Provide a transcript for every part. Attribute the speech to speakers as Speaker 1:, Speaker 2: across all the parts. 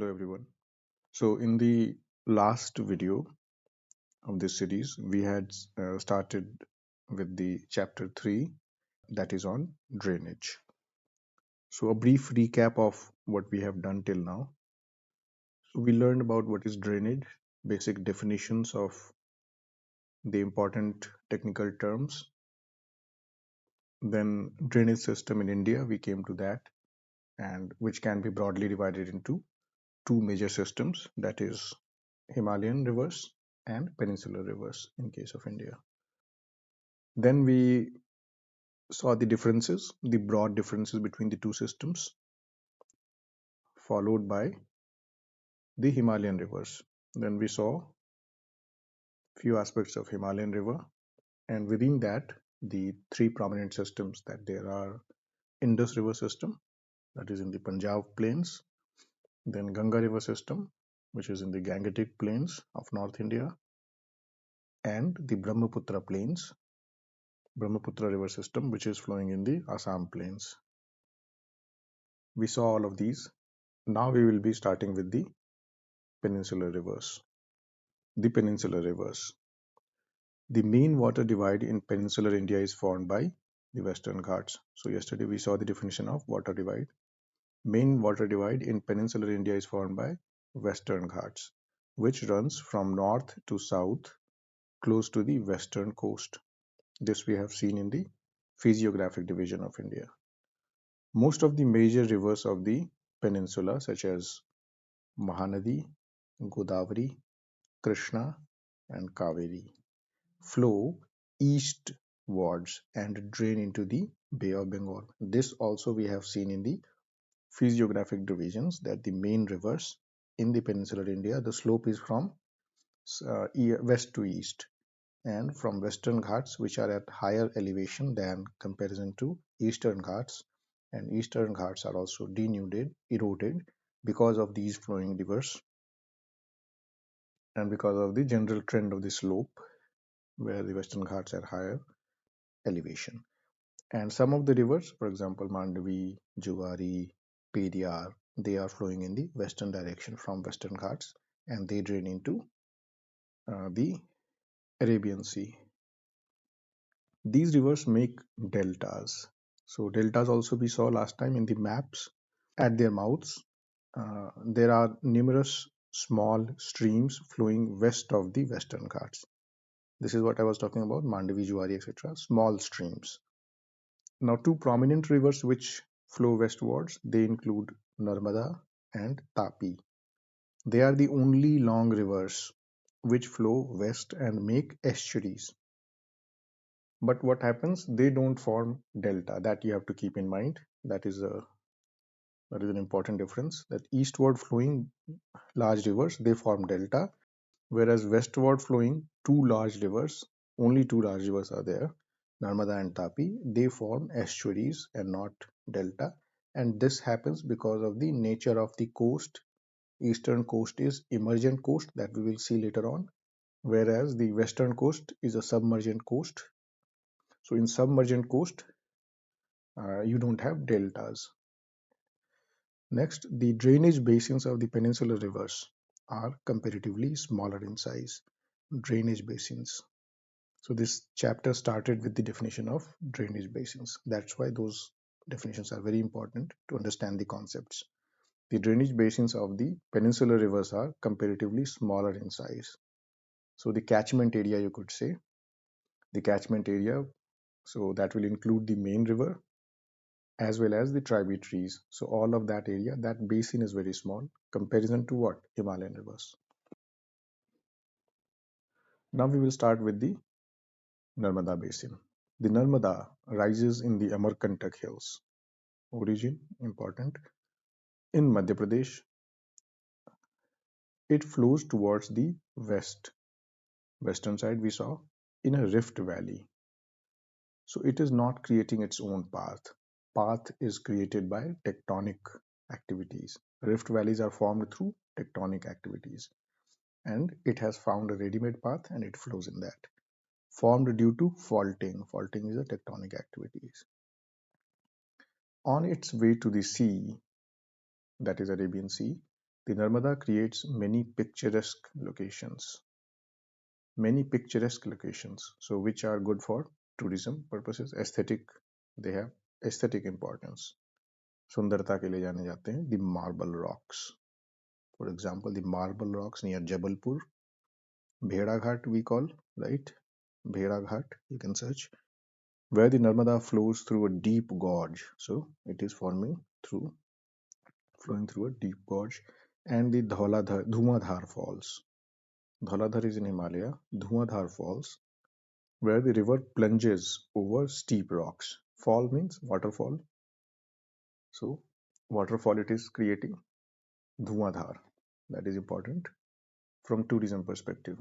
Speaker 1: Hello everyone. So in the last video of this series, we had started with the chapter 3 that is on drainage. So a brief recap of what we have done till now. So we learned about what is drainage, basic definitions of the important technical terms. Then drainage system in India, we came to that, and which can be broadly divided into two major systems, that is Himalayan rivers and Peninsular Rivers in case of India. Then we saw the differences, the broad differences between the two systems, followed by the Himalayan rivers. Then we saw few aspects of Himalayan river, and within that, the three prominent systems that there are: Indus River system, that is in the Punjab plains, then Ganga River system, which is in the Gangetic plains of North India, and the Brahmaputra plains, Brahmaputra river system, which is flowing in the Assam plains. We saw all of these. Now we will be starting with the peninsular rivers. The peninsular rivers. The main water divide in peninsular India is formed by the Western Ghats. So yesterday we saw the definition of water divide. Main water divide in peninsular India is formed by Western Ghats, which runs from north to south close to the western coast. This we have seen in the physiographic division of India. Most of the major rivers of the peninsula, such as Mahanadi, Godavari, Krishna, and Kaveri, flow eastwards and drain into the Bay of Bengal. This also we have seen in the physiographic divisions, that the main rivers in the peninsular India, the slope is from west to east, and from Western Ghats, which are at higher elevation than comparison to Eastern Ghats, and Eastern Ghats are also denuded, eroded because of these flowing rivers and because of the general trend of the slope, where the Western Ghats are higher elevation. And some of the rivers, for example, Mandavi, Juari, Periyar, they are flowing in the western direction from Western Ghats, and they drain into the Arabian Sea. These rivers make deltas. So deltas also we saw last time in the maps. At their mouths, there are numerous small streams flowing west of the Western Ghats. This is what I was talking about, Mandavi, Juari, etc. Small streams. Now, two prominent rivers which flow westwards, they include Narmada and Tapi. They are the only long rivers which flow west and make estuaries. But what happens? They don't form delta. That you have to keep in mind. That is an important difference. That eastward flowing large rivers, they form delta, whereas westward flowing only two large rivers are there, Narmada and Tapi, they form estuaries and not delta. And this happens because of the nature of the coast. Eastern coast is emergent coast, that we will see later on, whereas the western coast is a submergent coast. So in submergent coast, you don't have deltas. Next, the drainage basins of the peninsular rivers are comparatively smaller in size. Drainage basins. So this chapter started with the definition of drainage basins. That's why those definitions are very important to understand the concepts. The drainage basins of the peninsular rivers are comparatively smaller in size. So the catchment area, you could say, the catchment area, so that will include the main river as well as the tributaries. So all of that area, that basin is very small comparison to what? Himalayan rivers. Now we will start with the Narmada Basin. The Narmada rises in the Amarkantak Hills. Origin, important. In Madhya Pradesh, it flows towards the western side we saw, in a rift valley. So it is not creating its own path. Path is created by tectonic activities. Rift valleys are formed through tectonic activities, and it has found a ready-made path and it flows in that. Formed due to faulting. Faulting is a tectonic activities. On its way to the sea, that is Arabian Sea, The Narmada creates many picturesque locations. Many picturesque locations, so which are good for tourism purposes, aesthetic, they have aesthetic importance. सुंदरता के लिए जाने जाते हैं. The marble rocks, for example, the marble rocks near Jabalpur, Bheda Ghat we call, right? Bheda Ghat, you can search, where the Narmada flows through a deep gorge. So it is flowing through a deep gorge. And the Dhumadhar Falls. Dhauladhar is in Himalaya. Dhumadhar Falls, where the river plunges over steep rocks. Fall means waterfall. So waterfall it is creating. Dhumadhar. That is important from tourism perspective.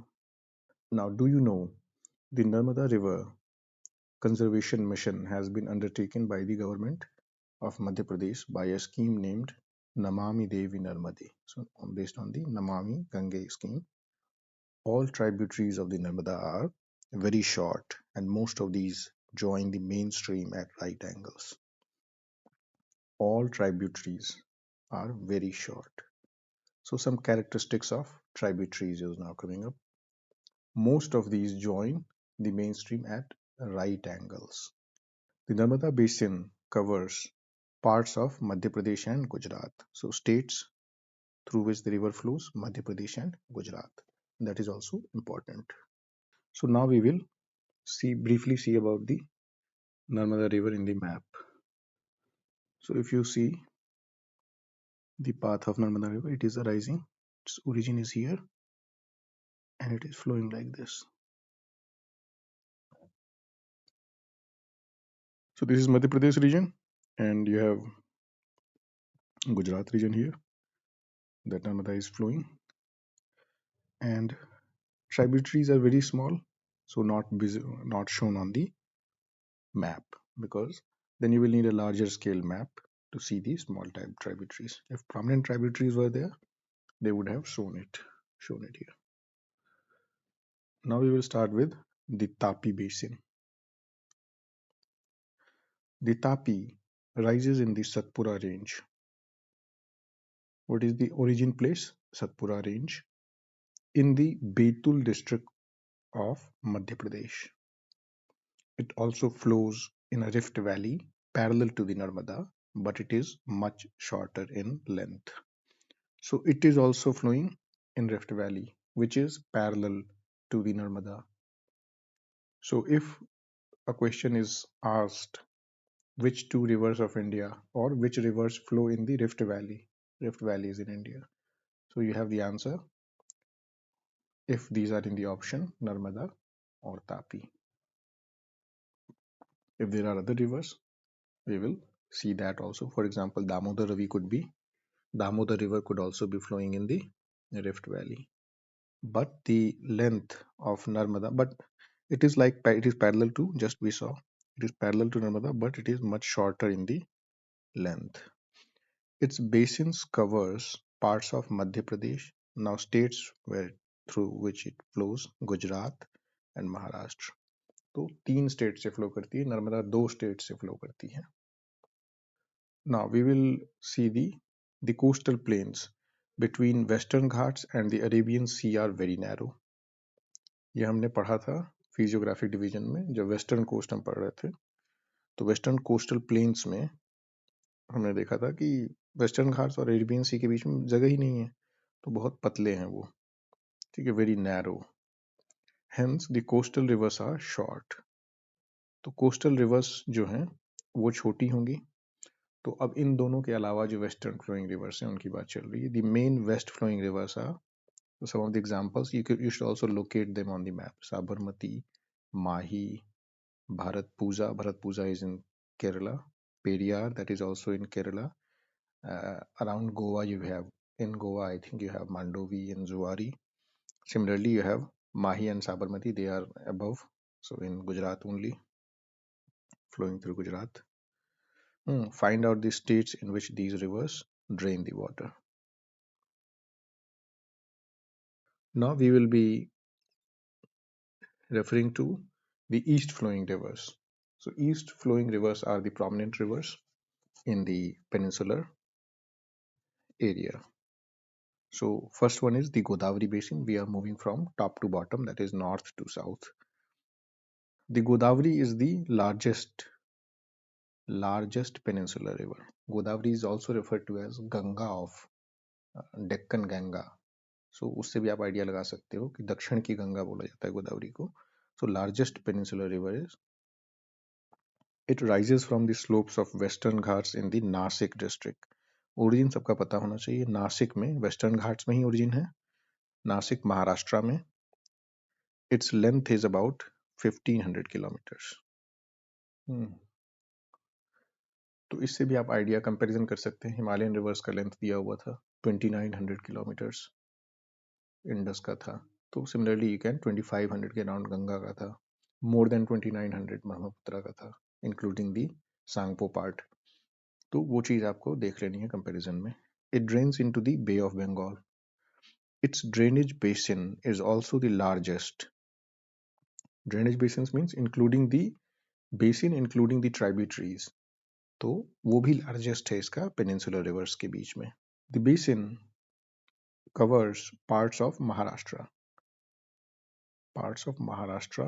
Speaker 1: Now, do you know the Narmada River Conservation Mission has been undertaken by the government of Madhya Pradesh by a scheme named Namami Devi Narmade. So, based on the Namami Gange scheme, all tributaries of the Narmada are very short, and most of these join the main stream at right angles. All tributaries are very short. So, some characteristics of tributaries is now coming up. Most of these join the mainstream at right angles. The Narmada Basin covers parts of Madhya Pradesh and Gujarat. So states through which the river flows, Madhya Pradesh and Gujarat. That is also important. So now we will briefly see about the Narmada River in the map. So if you see the path of Narmada River, it is arising. Its origin is here and it is flowing like this. So this is Madhya Pradesh region and you have Gujarat region here that Narmada is flowing, and tributaries are very small, so not shown on the map, because then you will need a larger scale map to see the small type tributaries. If prominent tributaries were there, they would have shown it here. Now we will start with the Tapi Basin. The Tapi rises in the Satpura range. What is the origin place? Satpura range in the Betul district of Madhya Pradesh. It also flows in a rift valley parallel to the Narmada, but it is much shorter in length. So it is also flowing in Rift Valley, which is parallel to the Narmada. So if a question is asked, which two rivers of India or which rivers flow in the Rift Valley? Rift Valley is in India. So you have the answer if these are in the option Narmada or Tapi. If there are other rivers, we will see that also. For example, Damodar River could also be flowing in the Rift Valley. But the length of Narmada, but it is parallel to, just we saw, it is parallel to Narmada, but it is much shorter in the length. Its basins covers parts of Madhya Pradesh, now states through which it flows, Gujarat and Maharashtra. तो 3 state से flow करती है, Narmada 2 state से flow करती है. Now we will see the coastal plains between Western Ghats and the Arabian Sea are very narrow. ये हमने पढ़ा था फिजियोग्राफिक डिवीजन में, जब वेस्टर्न कोस्ट हम पढ़ रहे थे. तो वेस्टर्न कोस्टल प्लेन्स में हमने देखा था कि वेस्टर्न घाट्स और अरेबियन सी के बीच में जगह ही नहीं है, तो बहुत पतले हैं वो, ठीक है, very narrow. Hence the coastal rivers are short. तो कोस्टल रिवर्स जो हैं वो छोटी होंगी. तो अब इन दोनों के अलावा जो वेस्टर्न फ्लोइंग रिवर्स हैं उनकी बात चल रही है. The main west flowing rivers are, some of the examples you should also locate them on the map. Sabarmati, Mahi, Bharatpuja is in Kerala. Periyar, that is also in Kerala. Around Goa in Goa I think you have Mandovi and Zuari. Similarly you have Mahi and Sabarmati, they are above, so in Gujarat only, flowing through Gujarat. Find out the states in which these rivers drain the water. Now we will be referring to the east flowing rivers. So east flowing rivers are the prominent rivers in the peninsular area. So first one is the Godavari Basin. We are moving from top to bottom, that is north to south. The Godavari is the largest peninsular river. Godavari is also referred to as Ganga of Deccan Ganga. So उससे भी आप idea लगा सकते हो कि दक्षिण की गंगा बोला जाता है गोदावरी को. So largest peninsular river is, it rises from the slopes of Western Ghats in the Nasik district. Origin सबका पता होना चाहिए. नासिक में, वेस्टर्न घाट्स में ही ओरिजिन है. नासिक महाराष्ट्र में. Its length is about 1500 kilometers. तो इससे भी आप आइडिया कंपैरिजन कर सकते हैं. हिमालयन रिवर्स का लेंथ दिया हुआ था 2900 किलोमीटर्स, इंडस का था. तो सिमिलरली यू कैन 2500 के अराउंड गंगा का था. मोर देन 2900 ब्रह्मपुत्र का था, इंक्लूडिंग दी सांगपो पार्ट. तो वो चीज आपको देख लेनी है कंपैरिजन में. It drains into the bay of Bengal. Its drainage basin is also the largest. Drainage basin means including the basin, including the tributaries. तो वो भी लार्जेस्ट है इसका पेनिनसुलर रिवर्स के बीच में. The basin covers parts of Maharashtra. Parts of Maharashtra.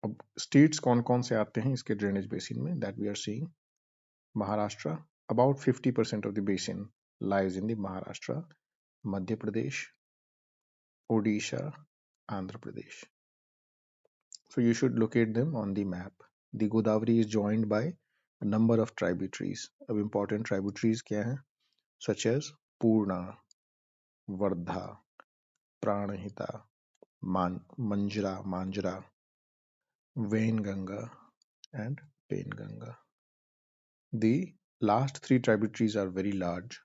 Speaker 1: अब states कौन कौन से आते हैं इसके ड्रेनेज बेसिन में, that we are seeing. Maharashtra, about 50% of the basin lies in the Maharashtra. Madhya Pradesh, Odisha, Andhra Pradesh. So you should locate them on the map. The Godavari is joined by a number of tributaries. अब important tributaries क्या हैं? Such as Purna, Vardha, Pranahita, Manjra, Vainganga, and Penganga. The last three tributaries are very large.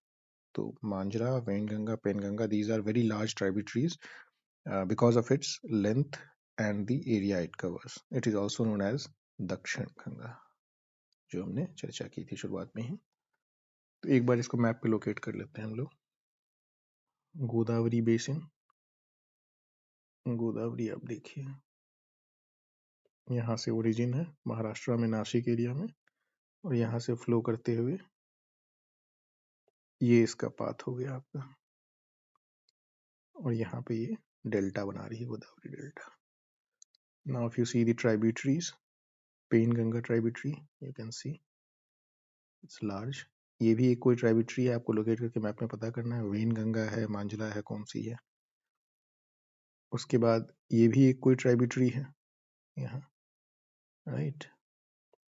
Speaker 1: So Manjra, Vainganga, Penganga, these are very large tributaries because of its length and the area it covers. It is also known as Dakshin Ganga, जो हमने चर्चा की थी शुरुआत में ही. तो एक बार इसको मैप पे लोकेट कर लेते हैं हम लोग. गोदावरी बेसिन. गोदावरी आप देखिए यहाँ से ओरिजिन है महाराष्ट्र में, नासिक एरिया में, और यहाँ से फ्लो करते हुए ये इसका पाथ हो गया आपका, और यहाँ पे ये डेल्टा बना रही है, Godavari delta. Now if you see the tributaries, Penganga tributary, you can see it's large. ये भी एक कोई ट्राइब्यूटरी है, आपको लोकेट करके मैप में पता करना है. वेन गंगा है, मांझला है, कौन सी है. उसके बाद ये भी एक कोई ट्राइब्यूटरी है यहाँ, राइट.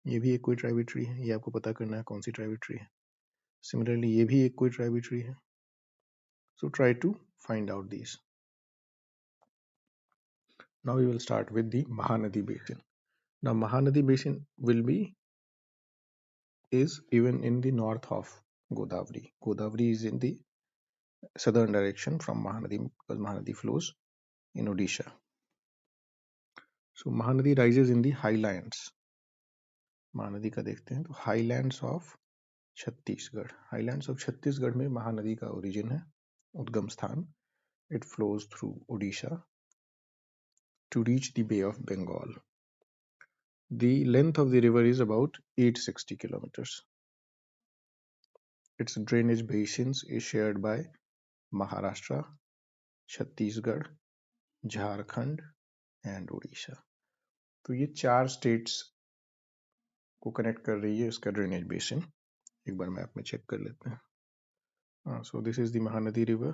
Speaker 1: ये भी एक कोई ट्राइब्यूटरी है, ये आपको पता करना है कौन सी ट्राइब्यूटरी है. सिमिलरली ये भी एक कोई ट्राइब्यूटरी है. So try to find out these. Now we will start with the Mahanadi Basin. Now Mahanadi Basin is even in the north of Godavari. Godavari is in the southern direction from Mahanadi because Mahanadi flows in Odisha. So Mahanadi rises in the highlands. Mahanadi का देखते हैं तो highlands of Chhattisgarh. Highlands of Chhattisgarh में महानदी का origin है, उद्गम स्थान. It flows through Odisha to reach the Bay of Bengal. The length of the river is about 860 kilometers. Its drainage basins is shared by Maharashtra, Chhattisgarh, Jharkhand and Odisha. तो ये चार states को connect कर रही है इसका ड्रेनेज बेसिन. एक बार map में चेक कर लेते हैं. So this is the Mahanadi river.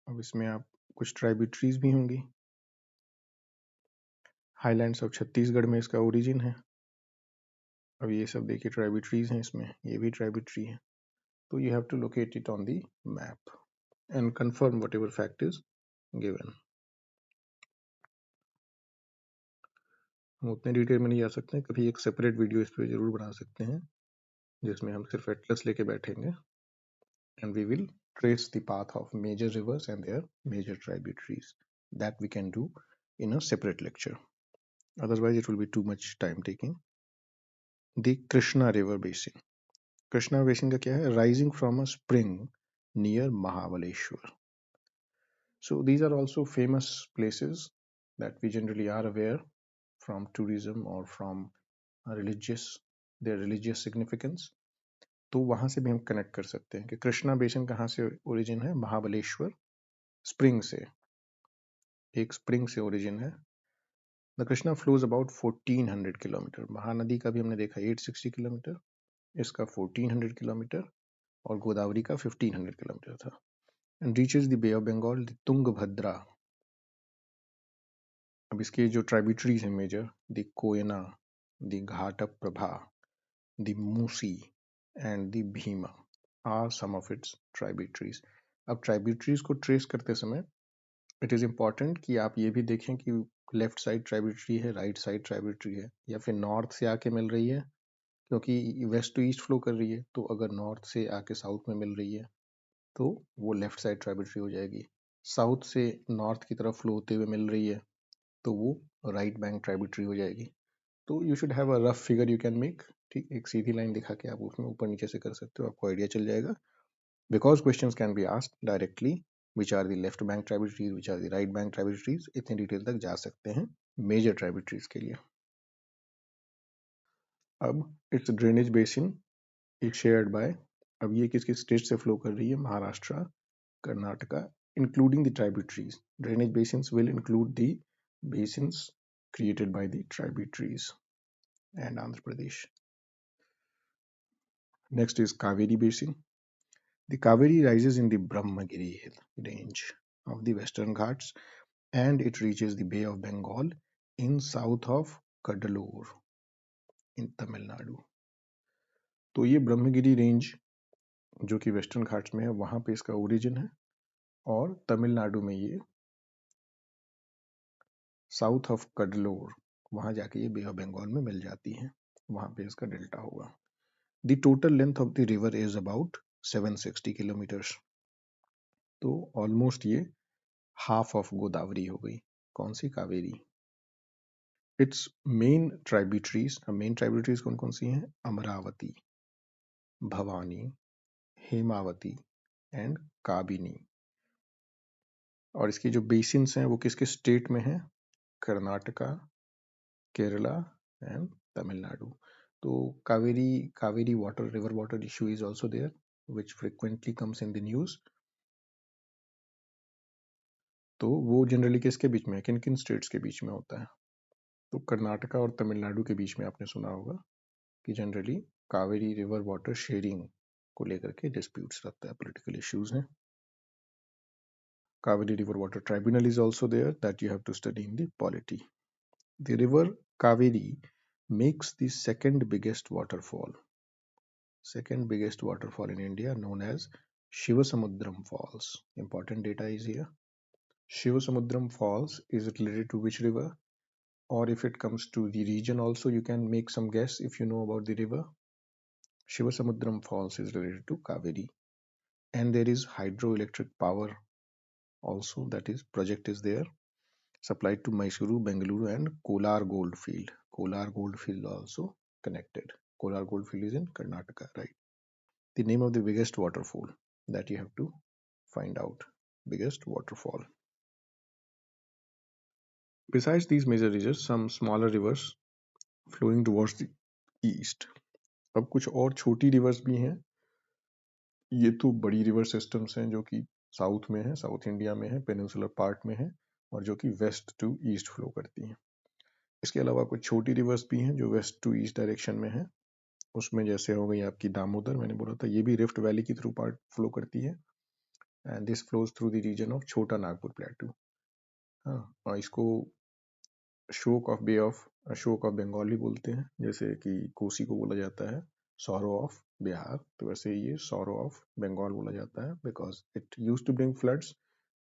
Speaker 1: अब इसमें आप कुछ ट्राइब्यूटरीज भी होंगी. हाईलैंड्स ऑफ छत्तीसगढ़ में इसका ओरिजिन है. अब ये सब देखिए ट्राइब्यूटरीज हैं इसमें, ये भी ट्राइब्यूटरी है. तो you have to locate it on the map and confirm whatever fact is given. हम उतने डिटेल में नहीं जा सकते हैं, कभी एक सेपरेट वीडियो इस पर जरूर बना सकते हैं जिसमें हम सिर्फ एटलस लेके बैठेंगे and we will trace the path of major rivers and their major tributaries. That we can do in a separate lecture. Otherwise, it will be too much time taking. The Krishna River Basin. Krishna Basin का क्या है? Rising from a spring near Mahabaleshwar. So these are also famous places that we generally are aware from tourism or from their religious significance. तो वहां से भी हम connect कर सकते हैं कि कृष्णा बेसिन कहाँ से ओरिजिन है, महाबलेश्वर स्प्रिंग से, एक स्प्रिंग से ओरिजिन है। The Krishna flows about 1400 kilometre. Mahanadi का भी हमने देखा 860 किलोमीटर, इसका 1400 किलोमीटर, और गोदावरी का 1500 किलोमीटर था। And reaches the bay of Bengal, the Tungabhadra. अब इसके जो ट्राइब्यूटरीज हैं major, the Koyna, the Ghataprabha, the Musi and the Bhima are some of its tributaries. अब ट्राइब्यूटरीज को ट्रेस करते समय इट इज इम्पॉर्टेंट कि आप ये भी देखें कि लेफ्ट साइड ट्राइब्यूटरी है, राइट साइड ट्राइब्यूटरी है, या फिर नॉर्थ से आके मिल रही है, क्योंकि वेस्ट टू ईस्ट फ्लो कर रही है, तो अगर नॉर्थ से आके साउथ में मिल रही है तो वो लेफ्ट साइड ट्राइब्यूटरी हो जाएगी। साउथ से नॉर्थ की तरफ फ्लो होते हुए मिल रही है तो वो राइट बैंक ट्राइब्यूटरी हो जाएगी। तो you should have a rough figure you can make, ठीक, एक सीधी लाइन दिखा के आप उसमें ऊपर नीचे से कर सकते हो, आपको आइडिया चल जाएगा। Because questions can be asked directly which are the left bank tributaries, which are the right bank tributaries, इतनी डिटेल तक जा सकते हैं मेजर ट्राइब्यूटरीज के लिए। अब its drainage basin is shared by, अब ये किस किस स्टेट से फ्लो कर रही है, Maharashtra, Karnataka, including the tributaries. Drainage basins will include the basins created by the tributaries and Andhra Pradesh. Next is Kaveri Basin. The Kaveri rises in the Brahmagiri hill range of the Western Ghats and it reaches the Bay of Bengal in south of Cuddalore in Tamil Nadu. तो ये Brahmagiri range जो कि western Ghats में है वहां पे इसका origin है, और तमिलनाडु में ये साउथ ऑफ कडलोर, वहां जाके ये बे ऑफ बंगाल में मिल जाती है, वहां पे इसका डेल्टा होगा। The total length of the river is about 760 kilometres. तो ऑलमोस्ट ये हाफ ऑफ गोदावरी हो गई। कौन सी? कावेरी। इट्स मेन ट्राइब्यूटरीज कौन कौन सी हैं? अमरावती, भवानी, हेमावती एंड काबिनी। और इसकी जो बेसिन्स हैं वो किस किस स्टेट में हैं? कर्नाटका, केरला एंड तमिलनाडु। तो Kaveri water, river water issue is also there which frequently comes in the news. तो वो जनरली किसके बीच में है, किन किन स्टेट्स के बीच में होता है? तो कर्नाटका और तमिलनाडु के बीच में आपने सुना होगा कि generally Kaveri river water sharing को लेकर के डिस्प्यूट्स रहता है, पॉलिटिकल इश्यूज हैं। Kaveri River Water Tribunal is also there that you have to study in the polity. The river Kaveri makes the second biggest waterfall in India, known as Shivasamudram Falls. Important data is here. Shivasamudram Falls is related to which river? Or if it comes to the region also, you can make some guess if you know about the river. Shivasamudram Falls is related to Kaveri. And there is hydroelectric power also, that is project is there, supplied to Mysuru, Bengaluru and Kolar Goldfield. Kolar Goldfield also connected. Kolar Goldfield is in Karnataka, right? The name of the biggest waterfall that you have to find out. Biggest waterfall. Besides these major rivers, some smaller rivers flowing towards the east. अब कुछ और छोटी reverse भी हैं। ये तो बड़ी river systems हैं जो कि साउथ में है, साउथ इंडिया में है, पेनिनसुलर पार्ट में है, और जो कि वेस्ट टू ईस्ट फ्लो करती हैं। इसके अलावा कुछ छोटी रिवर्स भी हैं जो वेस्ट टू ईस्ट डायरेक्शन में है। उसमें जैसे हो गई आपकी दामोदर, मैंने बोला था ये भी रिफ्ट वैली की थ्रू पार्ट फ्लो करती है, and this flows through the region of Chota Nagpur प्लेटू। हाँ, और इसको शोक ऑफ बंगाल भी बोलते हैं, जैसे कि कोसी को बोला जाता है सॉरो ऑफ बिहार, तो वैसे ये सॉरो ऑफ बंगाल बोला जाता है because it used to bring floods,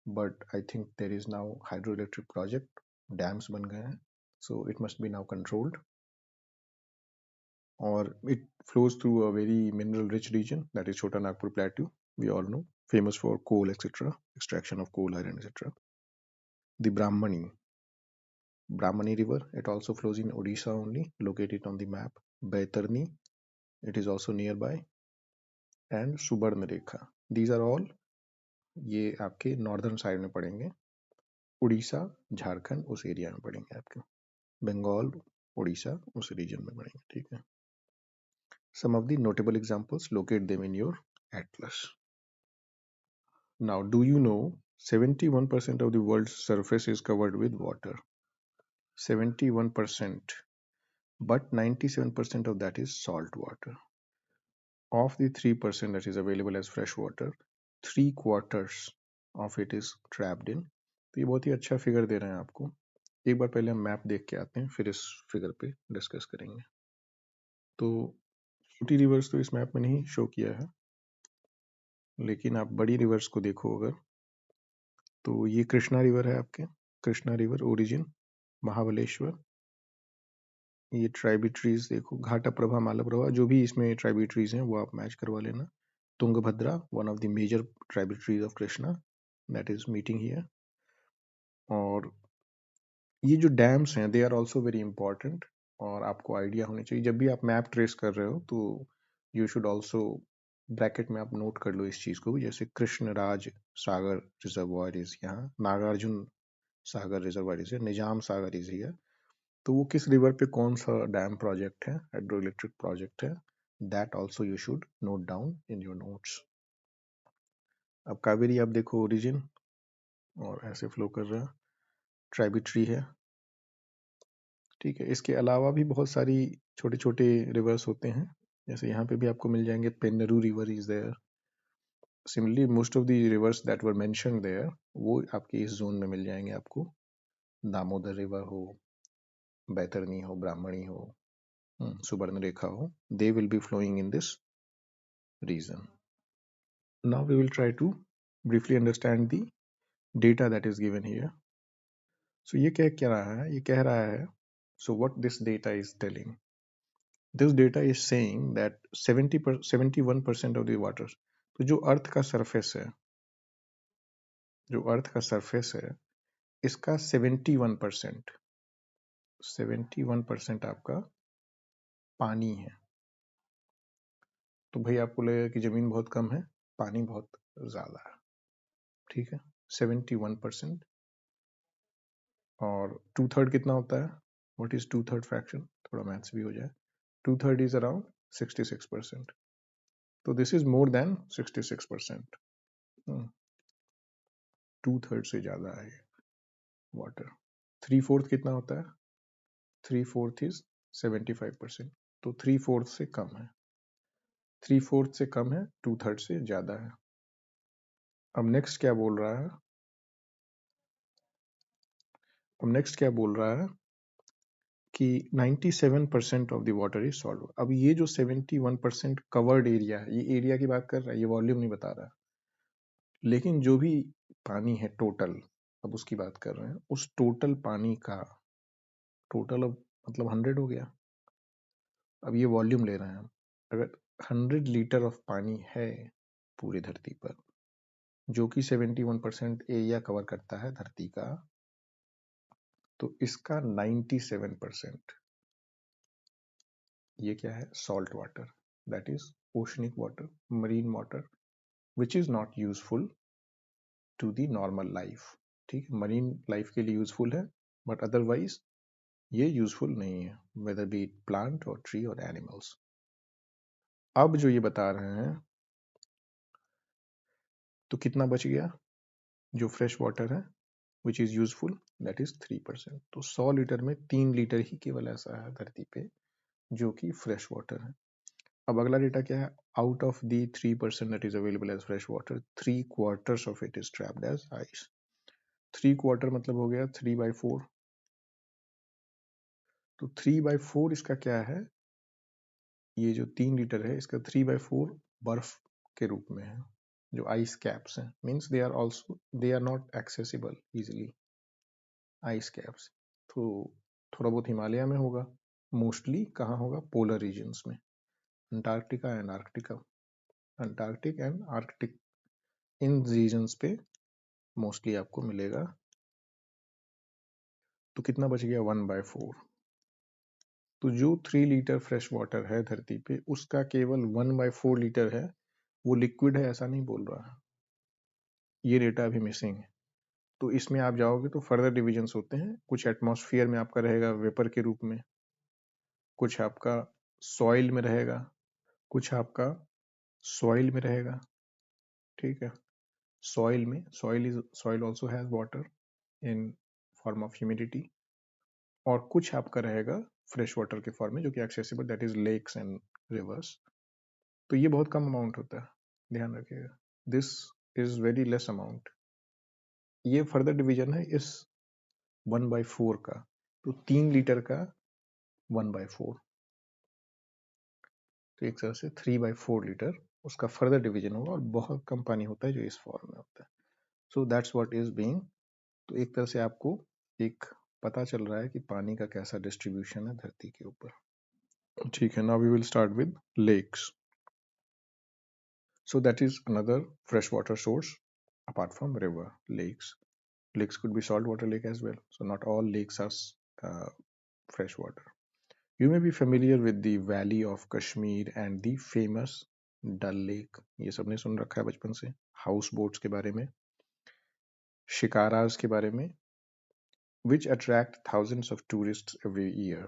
Speaker 1: but I think there is now hydro electric project, dams बन गए हैं, so it must be now controlled, or it flows through a very mineral rich region, that is Chota Nagpur Plateau, we all know, famous for coal, etc., extraction of coal, iron, etc. The Brahmani river, it also flows in Odisha only, located on the map. Baitarni, it is also nearby, and Subarnarekha, these are all, ये आपके northern side में पड़ेंगे, उड़ीसा झारखंड उस area में पड़ेंगे, आपके बंगाल उड़ीसा उस reason में पड़ेंगे, ठीक है। Some of the notable examples, locate them in your atlas. Now, do you know 71% of the world's surface is covered with water? 71%, but 97% of that is salt water. Of the 3% that is available as fresh water, 3/4 of it is trapped in. तो ये बहुत ही अच्छा figure दे रहे हैं आपको. एक बार पहले हम मैप देख के आते हैं, फिर इस फिगर पे डिस्कस करेंगे. तो छोटी रिवर्स तो इस मैप में नहीं शो किया है, लेकिन आप बड़ी रिवर्स को देखो अगर, तो ये कृष्णा रिवर है आपके, कृष्णा रिवर ओरिजिन, महाबलेश्वर. ये ट्राइबिट्रीज देखो, घाटाप्रभा, मालाप्रभा, जो भी इसमें ट्राइबिट्रीज हैं वो आप मैच करवा लेना. Tungabhadra, one of the major tributaries of Krishna, that is meeting here. और ये जो डैम्स हैं they are also very important, और आपको आइडिया होनी चाहिए जब भी आप मैप ट्रेस कर रहे हो, तो यू शुड ऑल्सो ब्रैकेट में आप नोट कर लो इस चीज को. जैसे कृष्णराज सागर रिजर्वायर इज यहाँ, Nagarjuna Sagar reservoir is, Nizam Sagar is here. तो वो किस रिवर पे कौन सा डैम प्रोजेक्ट है, हाइड्रो इलेक्ट्रिक प्रोजेक्ट है, that also you should note down in your notes. अब कावेरी आप देखो ओरिजिन, और ऐसे फ्लो कर रहा है, ट्राइबिट्री है. ठीक है, इसके अलावा भी बहुत सारी छोटे छोटे रिवर्स होते हैं, जैसे यहाँ पे भी आपको मिल जाएंगे. Penneru river is there. Similarly most of the rivers that were mentioned there वो आपके इस जोन में मिल जाएंगे आपको. दामोदर रिवर हो, बैतरनी हो, ब्राह्मणी हो, सुबर्ण रेखा हो, they will be flowing in this region. Now we will try to briefly understand the data that is given here. So ये क्या रहा है, ये कह रहा है, so what this data is telling, this data is saying that 71% of the water, तो जो अर्थ का सरफेस है, जो अर्थ का सरफेस है, इसका 71% आपका पानी है. तो भाई आपको लगेगा कि जमीन बहुत कम है, पानी बहुत ज्यादा है. ठीक है, 71%. और 2/3 कितना होता है, व्हाट इज 2/3 फ्रैक्शन, थोड़ा मैथ्स भी हो जाए. 2/3 इज अराउंड 66%. तो दिस इज मोर देन 66%. 2/3 से ज्यादा है वाटर. 3/4 कितना होता है, 3/4 इज 75%. तो 3/4 से कम है, 3/4 से कम है, 2/3 से ज्यादा है. अब नेक्स्ट क्या बोल रहा है, कि 97% of the water is salt. अब ये जो 71% कवर्ड एरिया है, ये एरिया की बात कर रहा है, ये वॉल्यूम नहीं बता रहा. लेकिन जो भी पानी है टोटल, अब उसकी बात कर रहे हैं, उस टोटल पानी का टोटल अब मतलब 100 हो गया. अब ये वॉल्यूम ले रहे हैं हम. अगर 100 लीटर ऑफ पानी है पूरी धरती पर, जो कि 71% एरिया कवर करता है धरती का, तो इसका 97% ये क्या है, salt water, that is oceanic water, marine water, which is not useful to the normal life. ठीक है, मरीन लाइफ के लिए यूजफुल है, बट अदरवाइज ये यूजफुल नहीं है, वेदर बी प्लांट और ट्री और एनिमल्स. अब जो ये बता रहे हैं, तो कितना बच गया, जो फ्रेश वाटर है which is useful, that is 3%. तो 100 लीटर में 3 लीटर ही केवल ऐसा है धरती पे जो कि फ्रेश वाटर है. अब अगला डेटा क्या है, out of the 3% that is available as fresh water, 3/4 of it is trapped as ice. 3/4 मतलब हो गया 3/4. तो 3/4 इसका क्या है, ये जो 3 लीटर है इसका 3/4 बर्फ के रूप में है, जो आइस कैप्स हैं. Means they are not accessible easily, ice caps. तो थोड़ा बहुत हिमालय में होगा, मोस्टली कहाँ होगा, पोलर रीजन्स में, Antarctica and Arctica, Antarctic and Arctic, इन रीजन्स पे मोस्टली आपको मिलेगा. तो कितना बच गया, 1/4. तो जो 3 लीटर फ्रेश वाटर है धरती पे, उसका केवल 1/4 लीटर है वो लिक्विड है, ऐसा नहीं बोल रहा है. ये डेटा अभी मिसिंग है. तो इसमें आप जाओगे तो फर्दर डिविजन्स होते हैं, कुछ एटमॉस्फेयर में आपका रहेगा वेपर के रूप में, कुछ आपका सॉइल में रहेगा, कुछ आपका सॉइल में रहेगा, ठीक है, सॉइल में, soil also has water in form of humidity, और कुछ आपका रहेगा फ्रेश वाटर के फॉर्म में जो कि accessible, that is lakes and rivers. तो ये बहुत कम अमाउंट होता है, ध्यान रखिएगा, this is very less amount. ये फर्दर डिवीजन है इस 1/4 का, तो 3 लीटर का 1/4, तो एक तरह से 3/4 लीटर उसका फर्दर डिवीजन होगा, और बहुत कम पानी होता है जो इस फॉर्म में होता है। So that's what is being, तो एक तरह से आपको एक पता चल रहा है कि पानी का कैसा डिस्ट्रीब्यूशन है धरती के ऊपर, ठीक है। Now we will start with lakes. So that is another freshwater source apart from river. Lakes could be saltwater lake as well. So not all lakes are freshwater. You may be familiar with the Valley of Kashmir and the famous Dal Lake. ये सबने सुन रखा है बचपन से, house boats के बारे में, शिकाराज के बारे में, which attract thousands of tourists every year.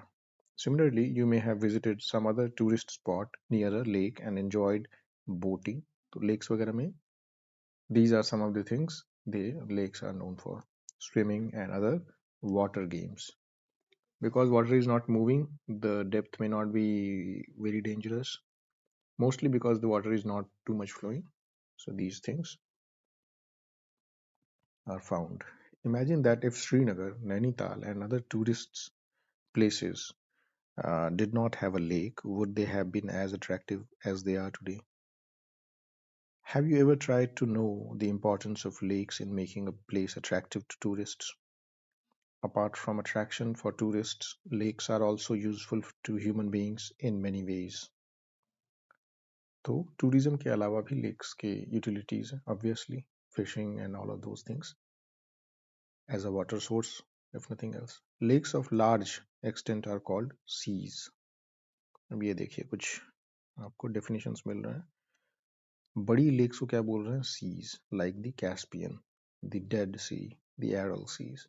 Speaker 1: Similarly, you may have visited some other tourist spot near a lake and enjoyed boating. तो lakes वगैरह में these are some of the things the lakes are known for: swimming and other water games. Because water is not moving, the depth may not be very dangerous, mostly because the water is not too much flowing. So these things are found. Imagine that if Srinagar, Nainital and other tourist places did not have a lake, would they have been as attractive as they are today? Have you ever tried to know the importance of lakes in making a place attractive to tourists? Apart from attraction for tourists, lakes are also useful to human beings in many ways. तो tourism के अलावा भी lakes के utilities हैं, obviously fishing and all of those things as a water source, if nothing else. Lakes of large extent are called seas. अब ये देखिए कुछ आपको definitions मिल रहे हैं. बड़ी lakes को क्या बोल रहे हैं? Seas, like the Caspian, the Dead Sea, the Aral Seas.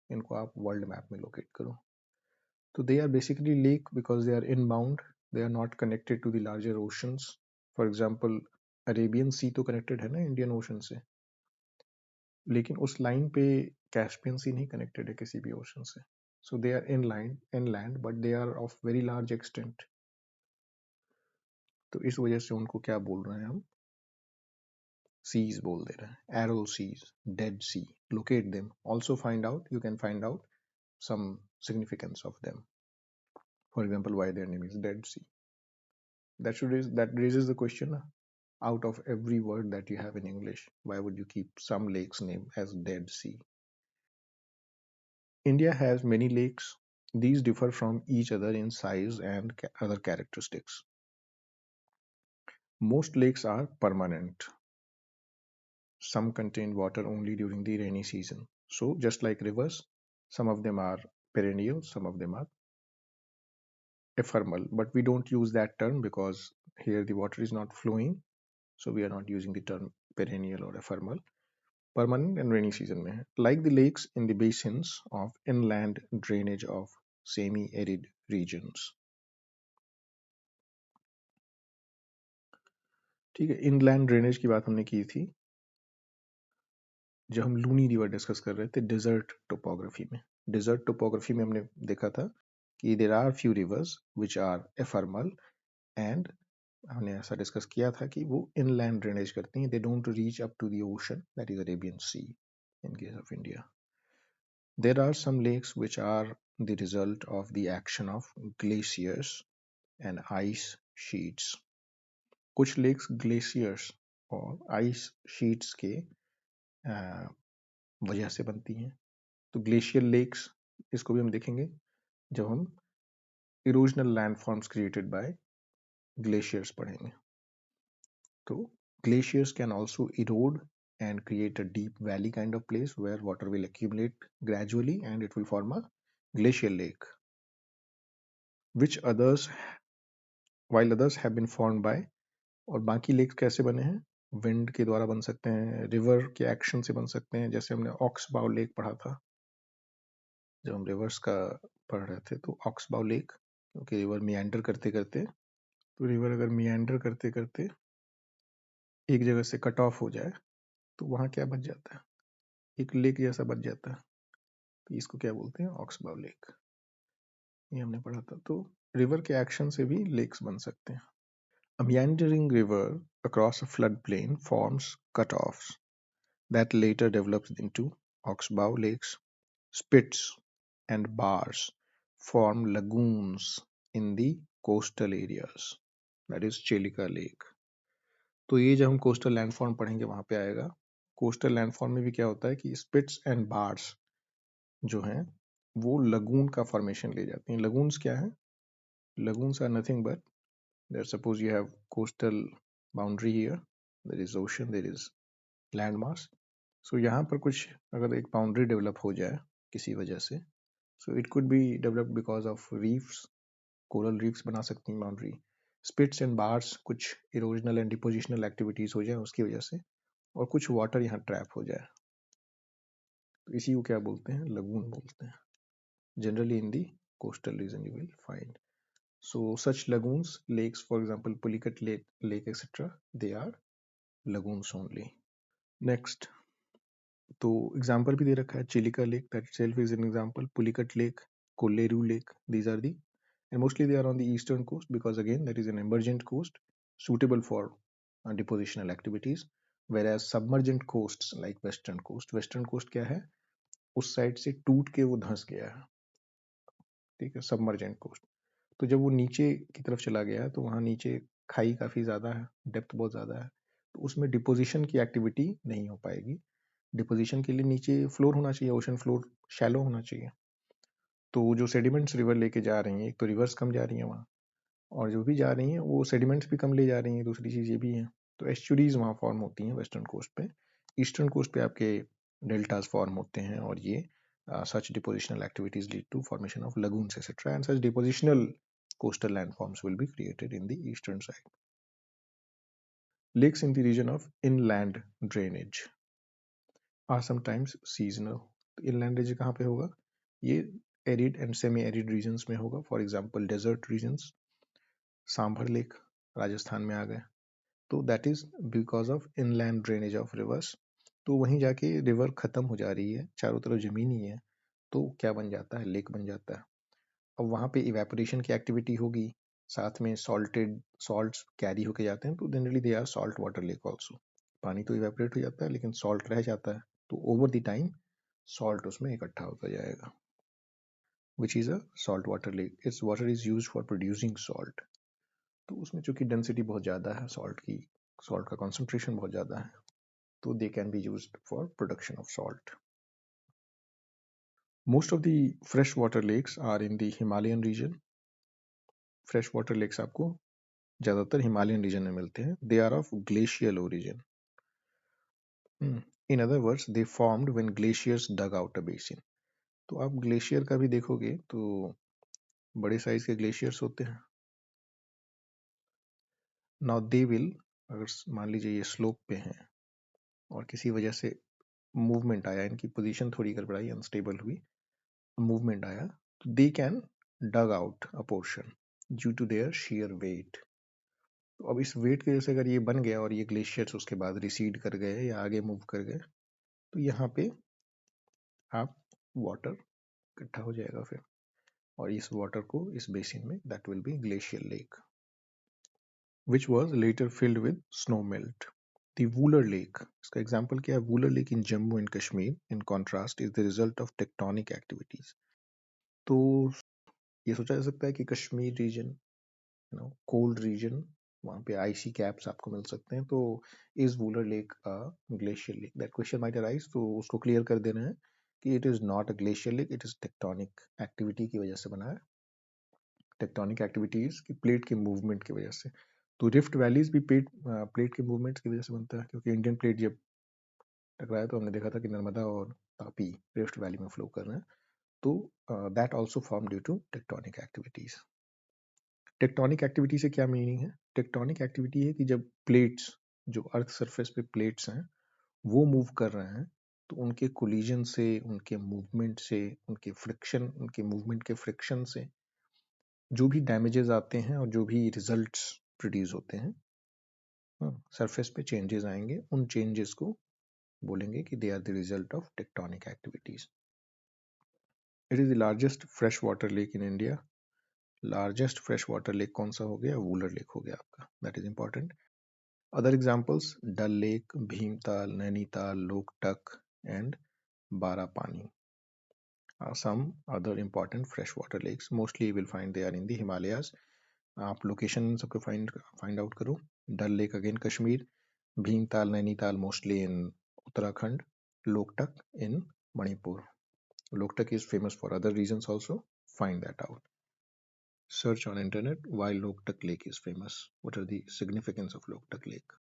Speaker 1: इनको आप world map में locate करो. So they are basically lake because they are inbound. They are not connected to the larger oceans. For example, Arabian Sea तो connected है ना Indian Ocean से, लेकिन उस लाइन पे Caspian Sea नहीं connected है किसी भी ocean से. So they are inland, but they are of very large extent. तो इस वजह से उनको क्या बोल रहे हैं हम? Seas बोल दे रहे हैं. Aral Seas, Dead Sea. Locate them. Also you can find out some significance of them. For example, why their name is Dead Sea. That raises the question, out of every word that you have in English, why would you keep some lake's name as Dead Sea? India has many lakes. These differ from each other in size and other characteristics. Most lakes are permanent. Some contain water only during the rainy season. So just like rivers, some of them are perennial, some of them are ephemeral, but we don't use that term because here the water is not flowing, so we are not using the term perennial or ephemeral. Permanent and rainy season में है. Like the lakes in the basins of inland drainage of semi-arid regions. ठीक है, inland drainage की बात हमने की थी जब हम लूनी रिवर डिस्कस कर रहे थे डेजर्ट टोपोग्राफी में. डेजर्ट टोपोग्राफी में हमने देखा था कि there are few rivers which are ephemeral and हमने ऐसा डिस्कस किया था कि वो inland drainage करती हैं. They don't reach up to the ocean, that is Arabian Sea in case of India. There are some lakes which are the result of the action of glaciers and ice sheets. कुछ lakes glaciers और ice sheets के वजह से बनती हैं. तो glacial lakes इसको भी हम देखेंगे जब हम erosional landforms created by glaciers पढ़ेंगे. तो glaciers can also erode and create a deep valley kind of place where water will accumulate gradually and it will form a glacial lake, while others have been formed by. और बाकी lakes कैसे बने हैं? Wind के द्वारा बन सकते हैं, रिवर के एक्शन से बन सकते हैं, जैसे हमने ऑक्सबाउ लेक पढ़ा था जब हम रिवर्स का पढ़ रहे थे. तो ऑक्सबाउ लेक क्योंकि रिवर मियांडर करते करते तो रिवर अगर मियांडर करते करते एक जगह से कट ऑफ हो जाए तो वहाँ क्या बच जाता है, एक लेक जैसा बच जाता है, तो इसको क्या बोलते हैं, ऑक्सबाव लेक। ये हमने पढ़ा था। तो रिवर के एक्शन से भी लेक्स बन सकते हैं। A meandering river across a floodplain forms cutoffs that later develops into oxbow lakes. Spits and bars form lagoons in the coastal areas. That is Chelika Lake. तो ये जब हम कोस्टल लैंडफॉर्म पढ़ेंगे वहां पे आएगा। कोस्टल लैंडफॉर्म में भी क्या होता है कि स्पिट्स एंड बार्स जो हैं वो लगून का फॉर्मेशन ले जाते हैं। लगून्स क्या है? Lagoons are nothing but that suppose you have coastal boundary here, there is ocean, there is land mass. So यहाँ पर कुछ अगर एक बाउंड्री डेवलप हो जाए किसी वजह से, so it could be developed because of reefs, coral reefs बना सकती हैं बाउंड्री, spits and bars कुछ erosional and depositional activities हो जाए उसकी वजह से, और कुछ वाटर यहाँ ट्रैप हो जाए, तो इसी को क्या बोलते हैं, लगून बोलते हैं। Generally in the coastal region you will find. So such lagoons, lakes, for example, Pulicat Lake, etc., they are lagoons only. Next, तो example भी दे रखा है, Chilika lake, that itself is an example. Pulicat Lake, Kolleru Lake, these are the, and mostly they are on the eastern coast because again that is an emergent coast suitable for depositional activities. Whereas submergent coasts like western coast क्या है, उस side से टूट के वो धंस गया है, ठीक है, सबमर्जेंट कोस्ट। तो जब वो नीचे की तरफ चला गया तो वहाँ नीचे खाई काफ़ी ज़्यादा है, डेप्थ बहुत ज़्यादा है, तो उसमें डिपोजिशन की एक्टिविटी नहीं हो पाएगी। डिपोजिशन के लिए नीचे फ्लोर होना चाहिए, ओशन फ्लोर शैलो होना चाहिए। तो जो सेडिमेंट्स रिवर लेके जा रही हैं, एक तो रिवर्स कम जा रही हैं वहाँ, और जो भी जा रही हैं वो सेडिमेंट्स भी कम ले जा रही हैं, दूसरी चीज़ ये भी है। तो एस्चुरीज वहाँ फॉर्म होती हैं वेस्टर्न कोस्ट पे। ईस्टर्न कोस्ट पे आपके डेल्टाज फॉर्म होते हैं, और ये such depositional activities lead to formation of lagoons, etc. And such depositional coastal landforms will be created in the eastern side. Lakes in the region of inland drainage are sometimes seasonal. Inland drainage कहाँ पे होगा? ये arid and semi-arid regions में होगा. For example, desert regions. Sambar lake Rajasthan में आ गए, तो that is because of inland drainage of rivers. तो वहीं जाके रिवर खत्म हो जा रही है, चारों तरफ जमीन ही है, तो क्या बन जाता है, लेक बन जाता है। अब वहाँ पे इवेपोरेशन की एक्टिविटी होगी, साथ में सॉल्ट्स कैरी होके जाते हैं, तो generally they are salt water lake also. पानी तो इवेपोरेट हो जाता है लेकिन सॉल्ट रह जाता है, तो ओवर द टाइम सॉल्ट उसमें इकट्ठा होता जाएगा, which is a salt water lake. It's water is use for producing salt. तो उसमें चूंकि डेंसिटी बहुत ज़्यादा है सॉल्ट का कॉन्सेंट्रेशन बहुत ज़्यादा है, तो they can be used for production of salt. Most of the fresh water lakes are in the Himalayan region. Fresh water lakes आपको ज्यादातर हिमालयन रीजन में मिलते हैं। They are of glacial origin. In other words they formed when glaciers dug out a basin. तो आप glacier का भी देखोगे तो बड़े साइज के ग्लेशियर्स होते हैं। नाउ दे विल, अगर मान लीजिए ये स्लोप पे हैं और किसी वजह से मूवमेंट आया, इनकी पोजीशन थोड़ी गड़बड़ाई, अनस्टेबल हुई, मूवमेंट आया, तो they can dig out a portion due to their sheer weight. तो अब इस वेट की वजह से अगर ये बन गया और ये ग्लेशियर्स उसके बाद रिसीड कर गए या आगे मूव कर गए, तो यहाँ पे आप वाटर इकट्ठा हो जाएगा फिर, और इस वाटर को इस बेसिन में, that will B glacial lake which was later filled with snow melt. The Wooler Lake, इसका एग्जाम्पल क्या है? Wooler Lake in Jammu and Kashmir, in contrast, is the result of tectonic activities. तो ये सोचा जा सकता है कि कश्मीर रीजन, कोल्ड रीजन, वहाँ पे आइसी कैप्स आपको मिल सकते हैं, तो is Wular lake a glacier lake? That question might arise, तो उसको क्लियर कर देना है कि it is not a glacier lake, it is tectonic activity की वजह से बना है। टेक्टोनिक एक्टिविटीज की प्लेट के मूवमेंट की वजह से। तो रिफ्ट वैलीज भी प्लेट के मूवमेंट की वजह से बनता है, क्योंकि इंडियन प्लेट जब टकराया तो हमने देखा था कि नर्मदा और तापी रिफ्ट वैली में फ्लो कर रहे हैं, तो that also form due to tectonic activities. Tectonic activity से क्या मीनिंग है? टेक्टोनिक एक्टिविटी है कि जब प्लेट्स, जो अर्थ सरफेस पे प्लेट्स हैं, वो मूव कर रहे हैं, तो उनके कोलिजन से, उनके मूवमेंट से, उनके फ्रिक्शन, उनके मूवमेंट के फ्रिक्शन से जो भी डैमेजेस आते हैं और जो भी रिजल्ट्स प्रोड्यूस होते हैं, सरफेस पे चेंजेस आएंगे, उन चेंजेस को बोलेंगे कि they are the result of tectonic activities. It is the largest fresh water lake in India. Largest fresh water lake कौन सा हो गया? वूलर लेक हो गया आपका, that is important. Other examples Dal lake, Bhimtal, Nainital, Loktak and Barapani are some other important freshwater lakes. Mostly you will find they are in the Himalayas. आप location सबको find out करो। Dal lake again Kashmir, Bhimtal Nainital mostly in Uttarakhand, Loktak in Manipur. Loktak is famous for other reasons also. Find that out. Search on internet why Loktak Lake is famous. What are the significance of Loktak Lake?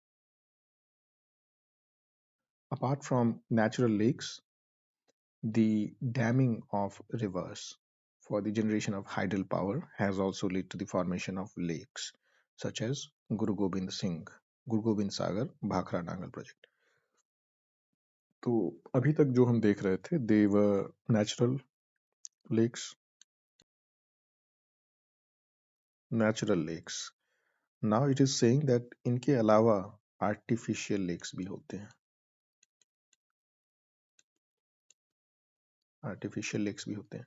Speaker 1: Apart from natural lakes, the damming of rivers for the generation of hydel power has also led to the formation of lakes such as Guru Gobind Singh, Guru Gobind Sagar, Bhakra Nangal project. तो अभी तक जो हम देख रहे थे they were natural lakes. Now it is saying that इनके अलावा artificial lakes भी होते हैं. artificial lakes भी होते हैं.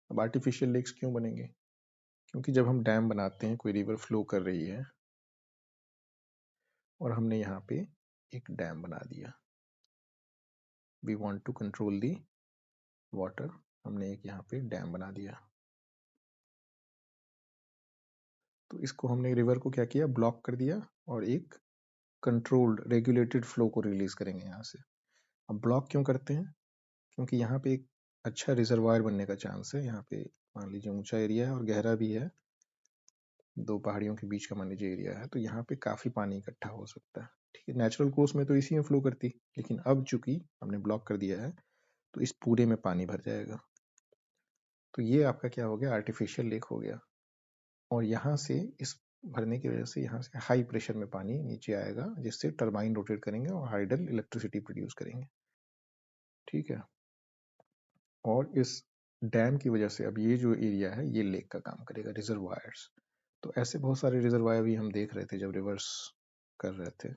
Speaker 1: अब artificial lakes क्यों बनेंगे? क्योंकि जब हम डैम बनाते हैं, कोई रिवर फ्लो कर रही है और हमने यहाँ पे एक डैम बना दिया, we want to control the water, हमने एक यहाँ पे डैम बना दिया, तो इसको हमने रिवर को क्या किया? ब्लॉक कर दिया और एक कंट्रोल्ड रेगुलेटेड फ्लो को रिलीज करेंगे यहाँ से. अब ब्लॉक क्यों करते हैं? क्योंकि यहाँ पे एक अच्छा रिजर्वायर बनने का चांस है. यहाँ पे मान लीजिए ऊंचा एरिया है और गहरा भी है, दो पहाड़ियों के बीच का मान लीजिए एरिया है, तो यहाँ पे काफी पानी इकट्ठा हो सकता है. ठीक है, नेचुरल कोर्स में तो इसी में फ्लो करती, लेकिन अब चूंकि हमने ब्लॉक कर दिया है तो इस पूरे में पानी भर जाएगा. तो ये आपका क्या हो गया? आर्टिफिशियल लेक हो गया. और यहाँ से इस भरने की वजह से यहाँ से हाई प्रेशर में पानी नीचे आएगा, जिससे टरबाइन रोटेट करेंगे और हाइडल इलेक्ट्रिसिटी प्रोड्यूस करेंगे. ठीक है, और इस डैम की वजह से अब ये जो एरिया है ये लेक का काम करेगा, रिजर्वायर्स. तो ऐसे बहुत सारे रिजर्वायर भी हम देख रहे थे जब रिवर्स कर रहे थे,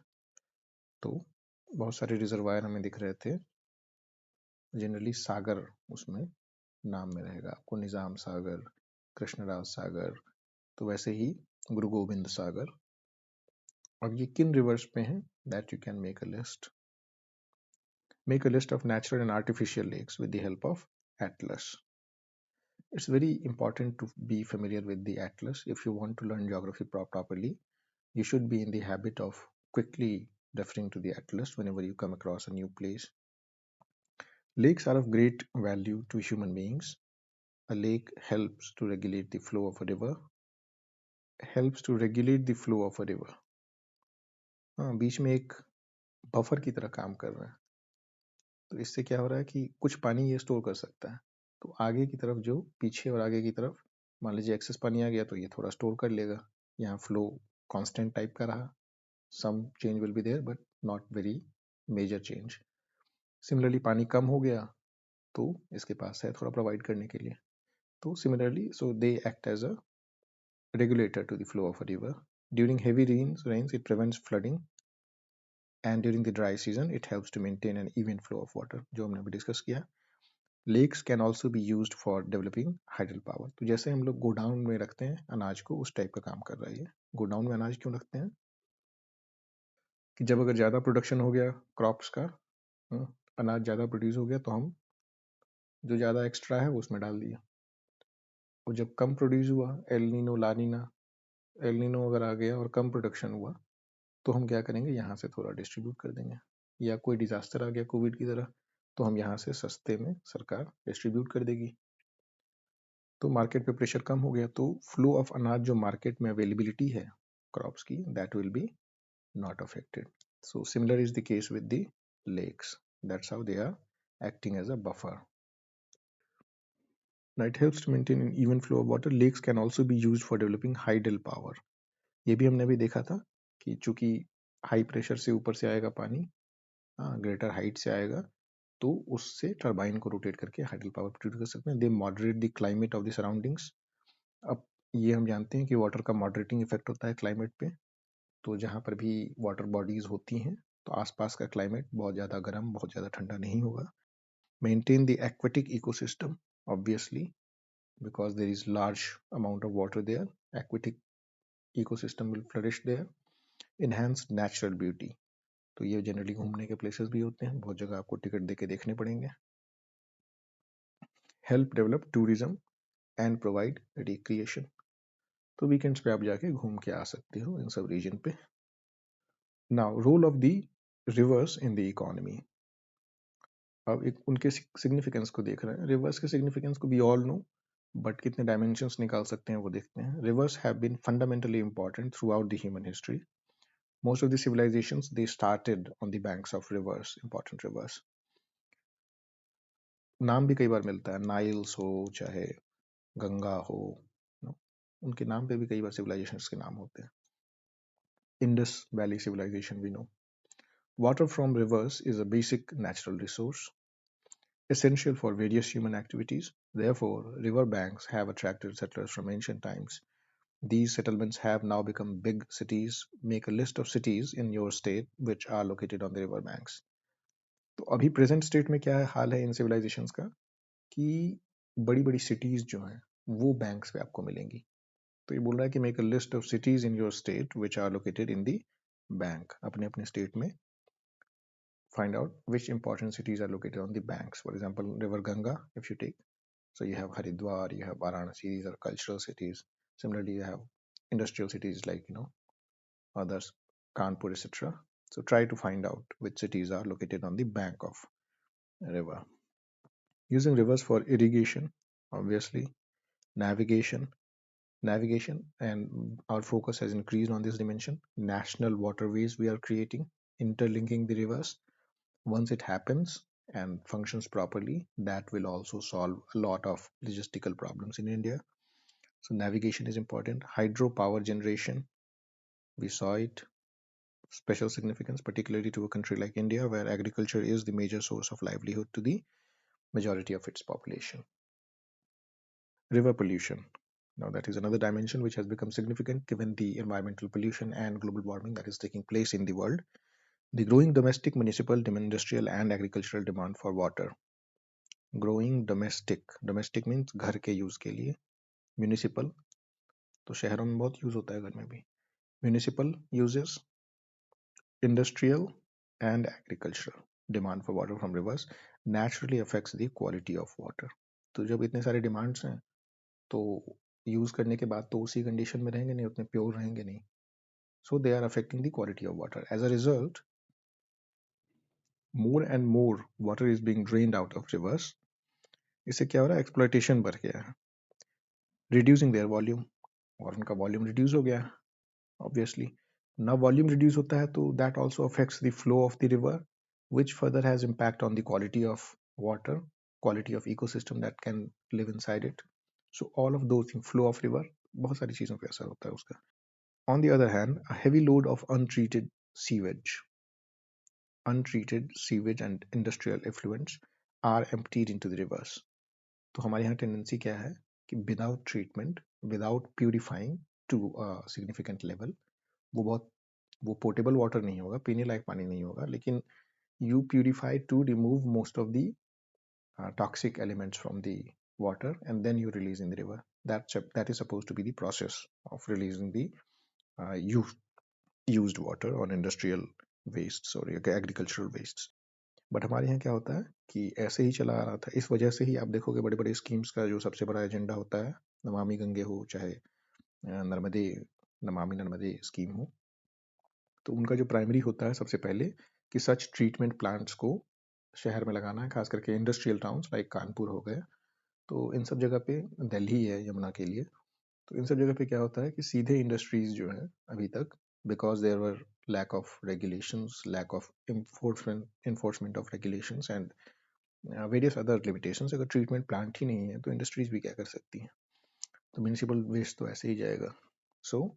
Speaker 1: तो बहुत सारे रिजर्वायर हमें दिख रहे थे. जनरली सागर उसमें नाम में रहेगा आपको, निजाम सागर, कृष्णराज सागर, तो वैसे ही गुरु गोविंद सागर. अब ये किन रिवर्स पे हैं? That you can make a list. Make a list of natural and artificial lakes with the help of atlas. It's very important to be familiar with the atlas. If you want to learn geography properly, you should be in the habit of quickly referring to the atlas whenever you come across a new place. Lakes are of great value to human beings. A lake helps to regulate the flow of a river. हाँ, बीच में एक buffer की तरह काम कर रहा है. तो इससे क्या हो रहा है कि कुछ पानी ये स्टोर कर सकता है, तो आगे की तरफ जो पीछे और आगे की तरफ मान लीजिए एक्सेस पानी आ गया तो ये थोड़ा स्टोर कर लेगा. यहाँ फ्लो कांस्टेंट टाइप का रहा, some change will be there but not very major change. Similarly पानी कम हो गया तो इसके पास है थोड़ा प्रोवाइड करने के लिए. तो similarly so they act as a regulator to the flow of a river. During heavy rains it prevents flooding, and during the dry season it helps to maintain an even flow of water, जो हमने अभी discuss किया. Lakes can also be used for developing hydel power. तो जैसे हम लोग godown में रखते हैं अनाज को, उस टाइप का काम कर रहा है ये. गोडाउन में अनाज क्यों रखते हैं? कि जब अगर ज़्यादा प्रोडक्शन हो गया क्रॉप्स का, अनाज ज़्यादा प्रोड्यूस हो गया, तो हम जो ज़्यादा एक्स्ट्रा है वो उसमें डाल दिया. और जब कम प्रोड्यूस हुआ, एल नीनो अगर आ गया और कम प्रोडक्शन हुआ, तो हम क्या करेंगे? यहाँ से थोड़ा डिस्ट्रीब्यूट कर देंगे. या कोई डिजास्टर आ गया कोविड की तरह, तो हम यहाँ से सस्ते में सरकार डिस्ट्रीब्यूट कर देगी. तो मार्केट पे प्रेशर कम हो गया, तो फ्लो ऑफ अनाज जो मार्केट में अवेलेबिलिटी है क्रॉप्स की, that will be not affected. So similar is the case with the lakes. That's how they are acting as a buffer. Now it helps to maintain an even flow of water. Lakes can also be used for developing hydel power. ये भी हमने अभी देखा था कि चूंकि high pressure से ऊपर से आएगा पानी, ग्रेटर हाइट से आएगा, तो उससे टरबाइन को रोटेट करके हाइडल पावर प्रोड्यूस कर सकते हैं. They moderate the climate of the surroundings. अब ये हम जानते हैं कि वाटर का मॉडरेटिंग इफेक्ट होता है क्लाइमेट पे. तो जहाँ पर भी वाटर बॉडीज होती हैं तो आसपास का क्लाइमेट बहुत ज़्यादा गर्म, बहुत ज़्यादा ठंडा नहीं होगा. Maintain the aquatic ecosystem, obviously, because there is large amount of water there. Aquatic ecosystem will flourish there. Enhance natural beauty. तो ये जनरली घूमने के प्लेसेस भी होते हैं, बहुत जगह आपको टिकट देके देखने पड़ेंगे. Help develop tourism and provide recreation. तो वीकेंड्स पे आप जाके घूम के आ सकते हो इन सब रीजन पे. Now role of the rivers in the economy. अब एक उनके सिग्निफिकेंस को देख रहे हैं. रिवर्स के सिग्निफिकेंस को वी ऑल नो, बट कितने डायमेंशंस निकाल सकते हैं वो देखते हैं. Rivers have been fundamentally important throughout the human history. Most of the civilizations they started on the banks of rivers, important rivers. नाम भी कई बार मिलता है, नाइल्स हो चाहे गंगा हो, no? उनके नाम पे भी कई बार civilizations के नाम होते हैं. Indus Valley civilization we know. Water from rivers is a basic natural resource essential for various human activities. Therefore, river banks have attracted settlers from ancient times. These settlements have now become big cities. Make a list of cities in your state which are located on the river banks. तो अभी present state में क्या है हाल है इन civilisations का कि बड़ी बड़ी सिटीज जो हैं वो बैंक्स पे आपको मिलेंगी. तो ये बोल रहा है कि make a list of cities in your state which are located in the bank. अपने अपने स्टेट में find out which important cities are located on the banks. For example, river Ganga, if you take, so you have Haridwar, you have Varanasi, these are cultural cities. Similarly, you have industrial cities like, others, Kanpur, etc. So try to find out which cities are located on the bank of a river. Using rivers for irrigation, obviously, navigation, and our focus has increased on this dimension. National waterways we are creating, interlinking the rivers. Once it happens and functions properly, that will also solve a lot of logistical problems in India. So navigation is important. Hydropower generation, we saw it, special significance, particularly to a country like India, where agriculture is the major source of livelihood to the majority of its population. River pollution. Now that is another dimension which has become significant given the environmental pollution and global warming that is taking place in the world. The growing domestic, municipal, industrial and agricultural demand for water. Growing domestic means घर के use के लिए. Municipal तो शहरों में बहुत use होता है, घर में भी. Municipal uses, industrial and agricultural demand for water from rivers naturally affects the quality of water. तो जब इतने सारे डिमांड्स हैं तो यूज करने के बाद तो उसी कंडीशन में रहेंगे नहीं, उतने प्योर रहेंगे नहीं. So they are affecting the quality of water. As a result, more and more water is being drained out of rivers. इससे क्या हो रहा है, एक्सप्लॉयटेशन बढ़ गया है, रिड्यूसिंग देयर वॉल्यूम, और उनका वॉल्यूम रिड्यूस हो गया. ऑब्वियसली ना वॉल्यूम रिड्यूस होता है तो that also affects the flow of the river which further has impact on the quality of water, quality of ecosystem that can live inside it. So all of those things, flow of river, बहुत सारी चीजों पे असर होता है उसका. On the other hand, a heavy load of untreated sewage and industrial effluents are emptied into the rivers. तो हमारे यहाँ टेंडेंसी क्या है कि without treatment, without purifying to significant level, वो पोर्टेबल वाटर नहीं होगा, पीने लायक पानी नहीं होगा, लेकिन you purify to remove most of the toxic elements from the water and then you release in the river. That is supposed to be the process of releasing the used water on industrial wastes or agricultural wastes. But हमारे यहाँ क्या होता है कि ऐसे ही चला आ रहा था. इस वजह से ही आप देखोगे बड़े बड़े स्कीम्स का जो सबसे बड़ा एजेंडा होता है, नमामि गंगे हो चाहे नमामि नर्मदे स्कीम हो, तो उनका जो प्राइमरी होता है सबसे पहले कि सच ट्रीटमेंट प्लांट्स को शहर में लगाना है, खास करके इंडस्ट्रियल टाउन्स लाइक कानपुर हो गए. तो इन सब जगह पे, दिल्ली है यमुना के लिए, तो इन सब जगह पे क्या होता है कि सीधे इंडस्ट्रीज जो है अभी तक, because there were lack of regulations, lack of enforcement of regulations and various other limitations, अगर ट्रीटमेंट प्लांट ही नहीं है तो इंडस्ट्रीज भी क्या कर सकती हैं. तो म्यूनिसिपल वेस्ट तो ऐसे ही जाएगा. सो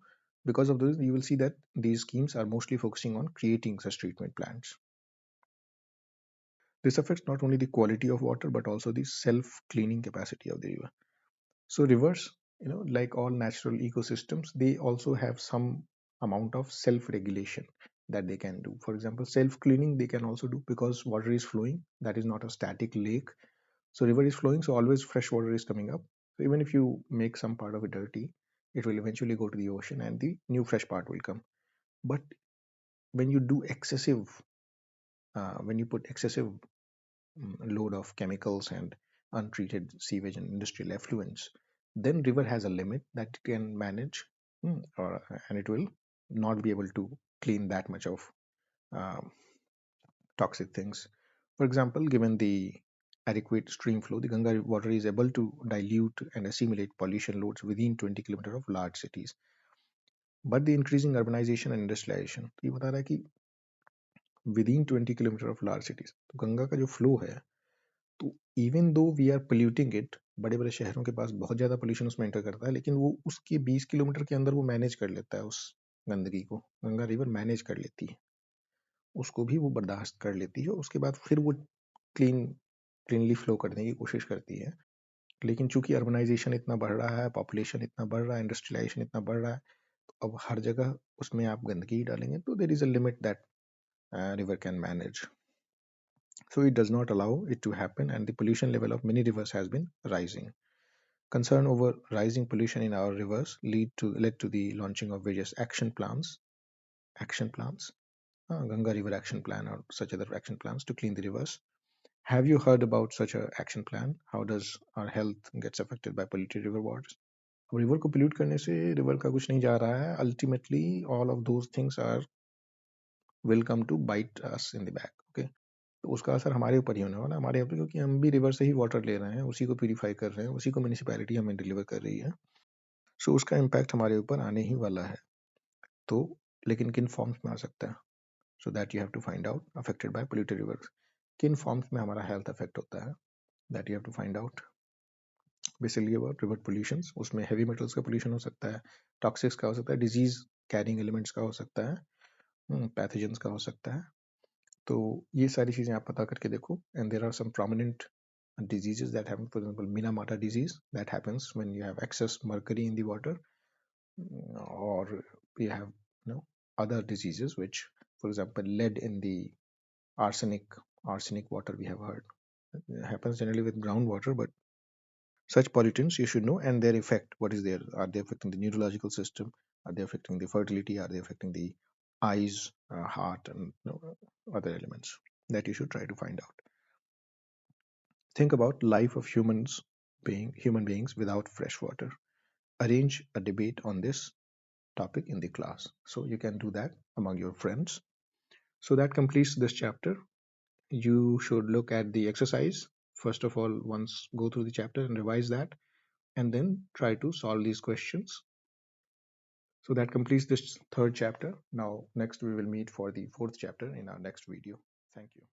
Speaker 1: because of this, you will see that these schemes are mostly focusing on creating such treatment plants. This affects not only the quality of water but also the self-cleaning capacity of the river. So rivers, like all natural ecosystems, they also have some amount of self-regulation that they can do. For example, self-cleaning they can also do, because water is flowing. That is not a static lake. So river is flowing, so always fresh water is coming up. So even if you make some part of it dirty, it will eventually go to the ocean and the new fresh part will come. But when you do excessive, when you put excessive load of chemicals and untreated sewage and industrial effluents, then river has a limit that can manage, and it will not be able to clean that much of um, toxic things. For example, given the adequate stream flow, the Ganga water is able to dilute and assimilate pollution loads within 20 kilometers of large cities. But the increasing urbanization and industrialization, ये बता रहा है कि within 20 kilometers of large cities, तो गंगा का जो flow है, तो even though we are polluting it, बड़े बड़े शहरों के पास बहुत ज़्यादा पोल्यूशन उसमें एंटर करता है, लेकिन वो उसके 20 किलोमीटर के अंदर वो मैनेज कर लेता है उस गंदगी को, गंगा रिवर मैनेज कर लेती है, उसको भी वो बर्दाश्त कर लेती है, उसके बाद फिर वो क्लीनली फ्लो करने की कोशिश करती है. लेकिन चूंकि अर्बनाइजेशन इतना बढ़ रहा है, पॉपुलेशन इतना बढ़ रहा है, इंडस्ट्रियलाइजेशन इतना बढ़ रहा है, तो अब हर जगह उसमें आप गंदगी डालेंगे तो there is a limit that river can manage. So it does not allow it to happen, and the pollution level of many rivers has been rising. Concern over rising pollution in our rivers led to the launching of various action plans, Ganga River Action Plan or such other action plans to clean the rivers. Have you heard about such a action plan? How does our health gets affected by polluted river waters? River को pollute करने से river का कुछ नहीं जा रहा है. Ultimately all of those things are will come to bite us in the back. Okay, तो उसका असर हमारे ऊपर ही होने वाला है, हमारे यहाँ पे, क्योंकि हम भी रिवर से ही वाटर ले रहे हैं, उसी को प्यूरिफाई कर रहे हैं, उसी को म्यूनिसिपैलिटी हमें डिलीवर कर रही है. सो उसका इम्पैक्ट हमारे ऊपर आने ही वाला है. तो लेकिन किन फॉर्म्स में आ सकता है? So that you have to find out. Affected by polluted rivers, किन फॉर्म्स में हमारा हेल्थ अफेक्ट होता है, that you have to find out. Basically about river pollution, उसमें हैवी मेटल्स का पोल्यूशन हो सकता है, टॉक्सिक्स का हो सकता है, डिजीज कैरिंग एलिमेंट्स का हो सकता है, पैथोजेंस का हो सकता है. तो ये सारी चीज़ें आप पता करके देखो. And there are some prominent diseases that happen. For example, Minamata disease that happens when you have excess mercury in the water, or we have other diseases which, for example, lead in the arsenic water we have heard. It happens generally with groundwater, but such pollutants you should know, and their effect. What is there? Are they affecting the neurological system? Are they affecting the fertility? Are they affecting the eyes, heart, and other elements that you should try to find out. Think about life of human beings without fresh water. Arrange a debate on this topic in the class. So you can do that among your friends. So that completes this chapter. You should look at the exercise. First of all, once go through the chapter and revise that, and then try to solve these questions. So that completes this third chapter. Now, next we will meet for the fourth chapter in our next video. Thank you.